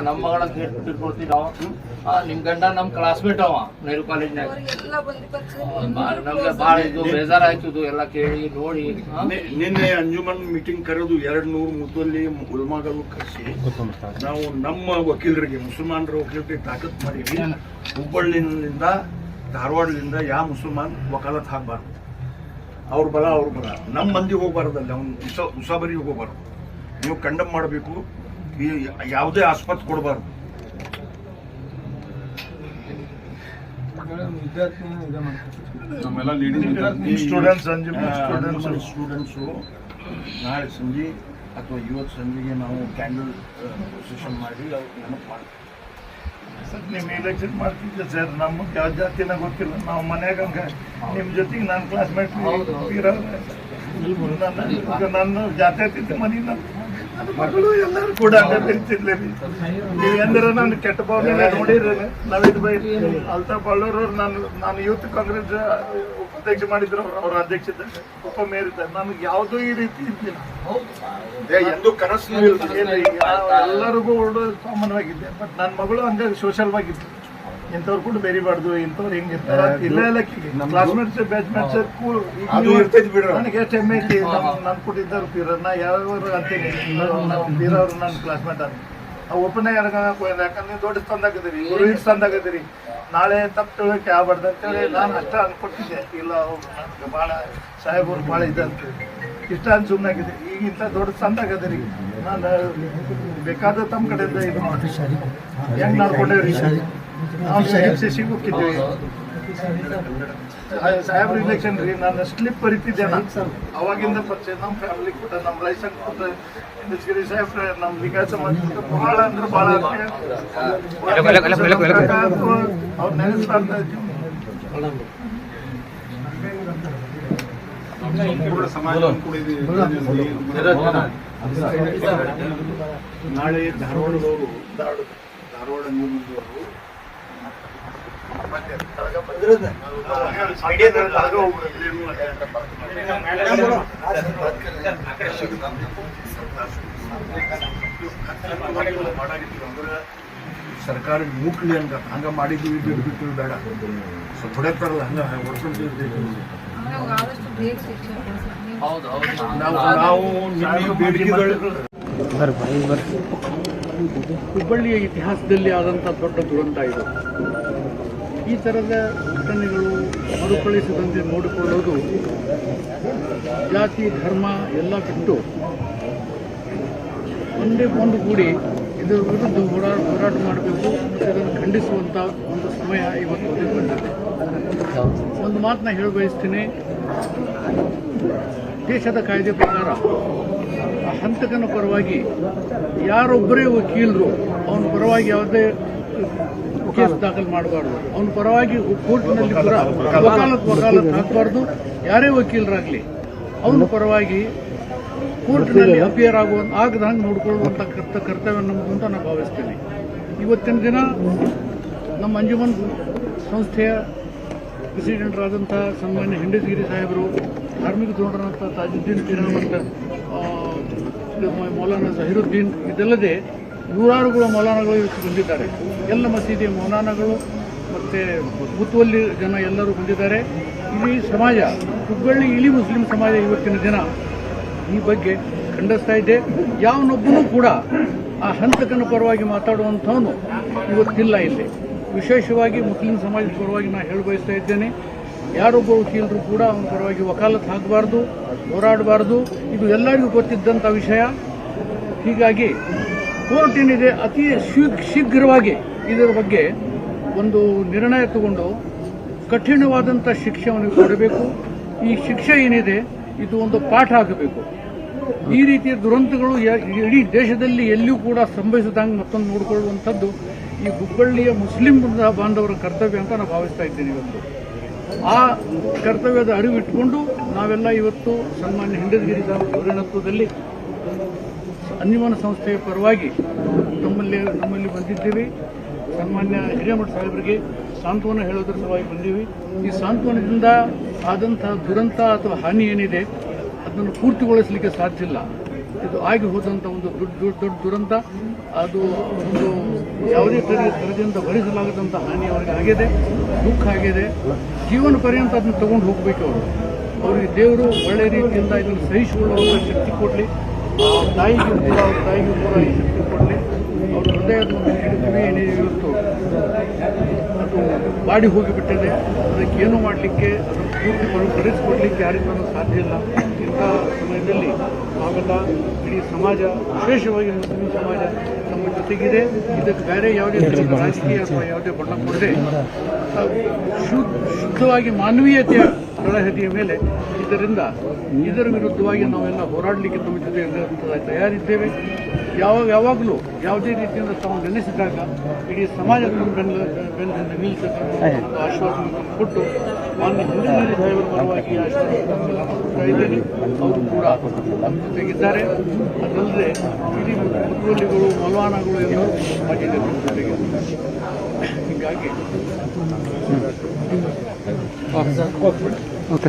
ನಮ್ಮ ಮಗಳ ತಿಳ್ಕೊಳ್ತೀವಿ ನಾವು. ನಿಮ್ ಗಂಡ ನಮ್ ಕ್ಲಾಸ್ಮೇಟ್ ಅವ ನೆಹರು ಕಾಲೇಜ್ನಾಗ. ನಮ್ಗೆ ಭಾಳ ಇದು ಬೇಜಾರಾಯ್ತು ಎಲ್ಲ ಕೇಳಿ ನೋಡಿ. ನಿನ್ನೆ ಅಂಜುಮನ್ ಮೀಟಿಂಗ್ ಕರೆದು 200 ಮುದ್ದಲ್ಲಿ ಉಲ್ಮಾಗಳು ಕರೆಸಿ ನಾವು ನಮ್ಮ ವಕೀಲರಿಗೆ ಮುಸಲ್ಮಾನರ ವಕೀಲರಿಗೆ ತಾಕತ್ ಮಾಡಿವಿ. ಹುಬ್ಬಳ್ಳಿನಿಂದ ಧಾರವಾಡದಿಂದ ಯಾವ ಮುಸಲ್ಮಾನ್ ವಕಾಲತ್ ಹಾಕಬಾರ್ದು. ಅವ್ರ ಬಲ ನಮ್ಮ ಮಂದಿ ಹೋಗ್ಬಾರ್ದಲ್ಲ, ಅವ್ನು ಉಸಾಬರಿಗೆ ಹೋಗ್ಬಾರ್ದು. ನೀವು ಕಂಡಮ್ ಮಾಡಬೇಕು, ಯಾವುದೇ ಆಸ್ಪತ್ರೆ ಕೊಡಬಾರ್ದು. ಸ್ಟೂಡೆಂಟ್ಸು ನಾಳೆ ಸಂಜೆ ಅಥವಾ ಇವತ್ತು ಸಂಜೆಗೆ ನಾವು ಕ್ಯಾಂಡಲ್ ಪ್ರೊಸೆಷನ್ ಮಾಡಿ ಅವ್ರು ನೆನಪು ಮಾಡ್ತೀವಿ. ಸರ್ ನಿಮ್ಮ ಎಲೆಕ್ಷನ್ ಮಾಡ್ತಿದ್ದೆ ಸರ್, ನಮಗೆ ಯಾವ ಜಾತಿನ ಗೊತ್ತಿಲ್ಲ. ನಾವು ಮನ್ಯಾಗ ನಿಮ್ಮ ಜೊತೆಗೆ ನನ್ನ ಕ್ಲಾಸ್ಮೇಟ್ ನನ್ನ ಜಾತ್ಯತೀತ ಮನೆ ನನ್ನ ಮಗಳು ಎಲ್ಲರೂ ಕೂಡ ಬೆರಿತಿದ್ಲಿ. ನೀವು ಎಂದ್ರೆ ನಾನು ಕೆಟ್ಟ ಭಾವನೆ ನೋಡಿರಲ್ಲ. ನವೀದ್ ಬೈ ಅಲ್ತಾಫ್ ಬಳ್ಳೂರವ್ರು ನಾನು ಯೂತ್ ಕಾಂಗ್ರೆಸ್ ಉಪಾಧ್ಯಕ್ಷ ಮಾಡಿದ್ರು, ಅವ್ರ ಅಧ್ಯಕ್ಷತೆ ಉಪಮೇಯರ್ ಇದ್ದಾರೆ. ನನಗೆ ಯಾವುದೂ ಈ ರೀತಿ ಇದ್ದಿಲ್ಲ, ಎಂದು ಕನಸು ಎಲ್ಲರಿಗೂ ಕಾಮನ್ವಾಗಿದ್ದೆ. ಬಟ್ ನನ್ನ ಮಗಳು ಹಂಗೆ ಸೋಷಲ್ ಆಗಿದ್ದು. ಇಂಥವ್ರು ಕೂಡ ಬೆರಿಬಾರ್ದು, ಇಂಥವ್ರು ಹಿಂಗಿರ್ತಾರ ಇಲ್ಲ ಕ್ಲಾಸ್ಮೇಟ್ಸ್ ಬ್ಯಾಚ್ಮೇಟ್ಸ್ ನನಗೆ ಎಷ್ಟು ಹೆಮ್ಮೆ ಐತಿ. ನನ್ನ ಕೂಡ ಇದ್ದಾರೆ ಪೀರನ್ನ ಯಾವ್ಯಾವ ಅಂತೀನಿ. ಪೀರವ್ರು ನನ್ನ ಕ್ಲಾಸ್ಮೇಟ್ ಅಂತ ಒಬ್ಬನೇ ಯಾಕಂದ್ರೆ ದೊಡ್ಡ ಸ್ಥಾನದಾಗದಿರಿ, ಗುರು ಸ್ಥಾನದಾಗದಿರಿ. ನಾಳೆ ತಪ್ಪು ತಿಳೋಕೆ ಆಗ್ಬಾರ್ದು ಅಂತೇಳಿ ನಾನು ಅಷ್ಟ ಅನ್ಕೊಟ್ಟಿದ್ದೆ. ಇಲ್ಲ ನನಗೆ ಭಾಳ ಸಾಹೇಬರು ಭಾಳ ಇದೆ ಅಂತ ಇಷ್ಟ ಅಂತ ಸುಮ್ಮನಾಗಿದೆ. ಈಗ ಇಂಥ ದೊಡ್ಡ ಸ್ಥಾನದಾಗದಿರಿ, ನಾನು ಬೇಕಾದ ತಮ್ಮ ಕಡೆಯಿಂದ ಇದು ಮಾಡಿ ಹೆಂಗೆ ನಡ್ಕೊಂಡೇವ್ರಿ. ನಾವು MCC ಹೋಗಿದ್ದೀವಿ, ಸಾಹೇಬ್ರ ಇಲೆಕ್ಷನ್ ರೀ. ನಾನು ಸ್ಲಿಪ್ ಬರಿತಿದ್ದೆ ಅವಾಗಿಂದ ಪರಿಚಯ. ನಮ್ಮ ಫ್ಯಾಮಿಲಿ ಕೂಡ ನಮ್ಮ ಲೈಸೆನ್ಸ್ ಕೊಟ್ಟು ಗಿರಿ ಸಾಹೇಬ್ರೆ ನಮ್ಮ ವಿಕಾಸ ಮಾಡಿಬಿಟ್ಟು ಭಾಳ ಅಂದ್ರೆ ಭಾಳ ಅವ್ರು ನೆನೆಸ್ತಾ ನಾಳೆ ಧಾರವಾಡದವರು ಧಾರವಾಡ ನ್ಯೂಸ್ನವರು ಸರ್ಕಾರ ಮೂಕ್ಲಿ ಅಂತ ಹಂಗ ಮಾಡಿದ್ವಿ, ಬಿಟ್ಟು ಬೇಡ ಸ್ವಲ್ಪ ಹೊಡೆತಾರಲ್ಲ ಹಂಗ ನಾವು ಹುಬ್ಬಳ್ಳಿಯ ಇತಿಹಾಸದಲ್ಲಿ ಆದಂಥ ದೊಡ್ಡ ದುರಂತ ಇದು. ಈ ಥರದ ಘಟನೆಗಳು ಮರುಕಳಿಸದಂತೆ ನೋಡಿಕೊಳ್ಳೋದು, ಜಾತಿ ಧರ್ಮ ಎಲ್ಲ ಬಿಟ್ಟು ಒಂದು ಕೂಡಿ ಇದರ ವಿರುದ್ಧ ಹೋರಾಟ ಮಾಡಬೇಕು ಮತ್ತು ಇದನ್ನು ಖಂಡಿಸುವಂಥ ಒಂದು ಸಮಯ ಇವತ್ತು ಒದಗಿ ಬಂದಿದೆ. ಒಂದು ಮಾತನ್ನ ಹೇಳ ಬಯಸ್ತೀನಿ. ದೇಶದ ಕಾಯ್ದೆ ಪ್ರಕಾರ ಆ ಹಂತಕನ ಪರವಾಗಿ ಯಾರೊಬ್ಬರೇ ವಕೀಲರು ಅವನ ಪರವಾಗಿ ಯಾವುದೇ ಕೇಸ್ ದಾಖಲು ಮಾಡಬಾರ್ದು. ಅವನ ಪರವಾಗಿ ಕೋರ್ಟಿನಲ್ಲಿ ಕೂಡ ವಕಾಲತ್ ಹಾಕಬಾರ್ದು. ಯಾರೇ ವಕೀಲರಾಗಲಿ ಅವನ ಪರವಾಗಿ ಕೋರ್ಟಿನಲ್ಲಿ ಅಪಿಯರ್ ಆಗದಂಗೆ ನೋಡಿಕೊಳ್ಳುವಂಥ ಕರ್ತವ್ಯ ನಮ್ಮದು ಅಂತ ನಾನು ಭಾವಿಸ್ತೀನಿ. ಇವತ್ತಿನ ದಿನ ನಮ್ಮ ಅಂಜುಮನ್ ಸಂಸ್ಥೆಯ ಪ್ರೆಸಿಡೆಂಟರಾದಂಥ ಸನ್ಮಾನ್ಯ ಹಿಂಡಸಗಿರಿ ಸಾಹೇಬರು, ಧಾರ್ಮಿಕ ಧೋರಣರಂಥ ತಾಜುದ್ದೀನ್ ಕಿರಣ್ ಮತ್ತು ಮೌಲಾನಾ ಜಹೀರುದ್ದೀನ್, ಇದಲ್ಲದೆ ನೂರಾರುಗಳು ಮೌಲಾನಾಗಳು ಇವತ್ತು ಬಂದಿದ್ದಾರೆ. ಎಲ್ಲ ಮಸೀದಿಯ ಮೌಲಾನಾಗಳು ಮತ್ತು ಮುತುವಲ್ಲಿ ಜನ ಎಲ್ಲರೂ ಬಂದಿದ್ದಾರೆ. ಇಡೀ ಸಮಾಜ, ಹುಬ್ಬಳ್ಳಿ ಇಲಿ ಮುಸ್ಲಿಂ ಸಮಾಜ ಇವತ್ತಿನ ದಿನ ಈ ಬಗ್ಗೆ ಖಂಡಿಸ್ತಾ ಇದೆ. ಯಾವನೊಬ್ಬನೂ ಕೂಡ ಆ ಹಂತಕನ ಪರವಾಗಿ ಮಾತಾಡುವಂಥವನು ಇವತ್ತಿಲ್ಲ ಇಲ್ಲಿ. ವಿಶೇಷವಾಗಿ ಮುಸ್ಲಿಂ ಸಮಾಜದ ಪರವಾಗಿ ನಾನು ಹೇಳ ಬಯಸ್ತಾ ಇದ್ದೇನೆ. ಯಾರೊಬ್ಬ ವಕೀಲರು ಕೂಡ ಅವನ ಪರವಾಗಿ ವಕಾಲತ್ ಹಾಕಬಾರ್ದು, ಹೋರಾಡಬಾರ್ದು. ಇದು ಎಲ್ಲರಿಗೂ ಗೊತ್ತಿದ್ದಂಥ ವಿಷಯ. ಹೀಗಾಗಿ ಕೋರ್ಟ್ ಏನಿದೆ ಅತಿ ಶೀಘ್ರವಾಗಿ ಇದರ ಬಗ್ಗೆ ಒಂದು ನಿರ್ಣಯ ತಗೊಂಡು ಕಠಿಣವಾದಂಥ ಶಿಕ್ಷೆ ಅವನಿಗೆ ಕೊಡಬೇಕು. ಈ ಶಿಕ್ಷೆ ಏನಿದೆ ಇದು ಒಂದು ಪಾಠ ಆಗಬೇಕು. ಈ ರೀತಿಯ ದುರಂತಗಳು ಇಡೀ ದೇಶದಲ್ಲಿ ಎಲ್ಲಿಯೂ ಕೂಡ ಸಂಭವಿಸದಂಗೆ ಮತ್ತೊಂದು ನೋಡಿಕೊಳ್ಳುವಂಥದ್ದು ಈ ಹುಬ್ಬಳ್ಳಿಯ ಮುಸ್ಲಿಂ ಬಾಂಧವರ ಕರ್ತವ್ಯ ಅಂತ ನಾನು ಭಾವಿಸ್ತಾ ಇದ್ದೀನಿ. ಇವತ್ತು ಆ ಕರ್ತವ್ಯದ ಅರಿವಿಟ್ಟುಕೊಂಡು ನಾವೆಲ್ಲ ಇವತ್ತು ಸನ್ಮಾನ್ಯ ಹಿಂಡಸಗಿರಿ ಸಾಹೇಬರ ನೇತೃತ್ವದಲ್ಲಿ ಅಂಜುಮನ್ ಸಂಸ್ಥೆಯ ಪರವಾಗಿ ನಮ್ಮಲ್ಲಿ ಬಂದಿದ್ದೀವಿ. ಸನ್ಮಾನ್ಯ ಹಿರೇಮಠ ಸಾಹೇಬರಿಗೆ ಸಾಂತ್ವನ ಹೇಳೋದ್ರ ಸಲುವಾಗಿ ಬಂದೀವಿ. ಈ ಸಾಂತ್ವನದಿಂದ ಆದಂತಹ ದುರಂತ ಅಥವಾ ಹಾನಿ ಏನಿದೆ ಅದನ್ನು ಪೂರ್ತಿಗೊಳಿಸಲಿಕ್ಕೆ ಸಾಧ್ಯ ಇಲ್ಲ. ಇದು ಆಗಿ ಹೋದಂಥ ಒಂದು ದೊಡ್ಡ ದುರಂತ. ಅದು ಒಂದು ಯಾವುದೇ ತರದಿಂದ ಭರಿಸಲಾಗದಂಥ ಹಾನಿ ಅವರಿಗೆ ಆಗಿದೆ, ದುಃಖ ಆಗಿದೆ. ಜೀವನ ಪರ್ಯಂತ ಅದನ್ನು ತಗೊಂಡು ಹೋಗಬೇಕು ಅವರು. ಅವರಿಗೆ ದೇವರು ಒಳ್ಳೆ ರೀತಿಯಿಂದ ಇದನ್ನು ಸಹಿಸಿಕೊಳ್ಳುವಂಥ ಶಕ್ತಿ ಕೊಡಲಿ. ಅವ್ರ ತಾಯಿಗೂ ಕೂಡ ಈ ಶಕ್ತಿ ಕೊಡಲಿ. ಅವ್ರ ಹೃದಯದ ಒಂದು ಕಿವಿ ಏನಿದೆ ಇವತ್ತು ಅದು ಬಾಡಿ ಹೋಗಿಬಿಟ್ಟಿದೆ. ಅದಕ್ಕೇನು ಮಾಡಲಿಕ್ಕೆ, ಅದನ್ನು ಪೂರ್ತಿ ಕರೆಸಿಕೊಡ್ಲಿಕ್ಕೆ ಯಾರಿಂದಲೂ ಸಾಧ್ಯ ಇಲ್ಲ. ಇಂಥ ಸಮಯದಲ್ಲಿ ನಾವೆಲ್ಲ ಇಡೀ ಸಮಾಜ, ವಿಶೇಷವಾಗಿ ಮುಸ್ಲಿಂ ಸಮಾಜ ನಮ್ಮ ಜೊತೆಗಿದೆ. ಇದಕ್ಕೆ ಬೇರೆ ಯಾವುದೇ ಥರದ ರಾಜಕೀಯ ಅಥವಾ ಯಾವುದೇ ಬಣ್ಣ ಕೊಡದೆ ಶುದ್ಧವಾಗಿ ಮಾನವೀಯತೆಯ ತಳಹದಿಯ ಮೇಲೆ ಇದರ ವಿರುದ್ಧವಾಗಿ ನಾವೆಲ್ಲ ಹೋರಾಡಲಿಕ್ಕೆ ನಮ್ಮ ಜೊತೆ ತಯಾರಿದ್ದೇವೆ. ಯಾವಾಗಲೂ ಯಾವುದೇ ರೀತಿಯಿಂದ ತಾವು ನೆನೆಸಿದಾಗ ಇಡೀ ಸಮಾಜ ಬೆನ್ನಿಂದ ನಿಲ್ಲಿಸಬೇಕು ಆಶ್ವಾಸನೆ ಕೊಟ್ಟು ಮಾನ್ಯ ಹಿಂದಿನ ಸಾಹೇಬರ ಪರವಾಗಿ ಆಶ್ವಾಸನೆಲ್ಲ ಕೊಡ್ತಾ ಇದ್ದೇನೆ. ಅವರು ಕೂಡ ನಮ್ಮ ಜೊತೆಗಿದ್ದಾರೆ. ಅದಲ್ಲದೆ ಇಡೀ ಮುತುವಲ್ಲಿಗಳು, ಮೌಲಾನಾಗಳು ಎಲ್ಲರೂ ಸಮಾಜದ ಜೊತೆಗಿದ್ದಾರೆ. ಹೀಗಾಗಿ ಓಕೆ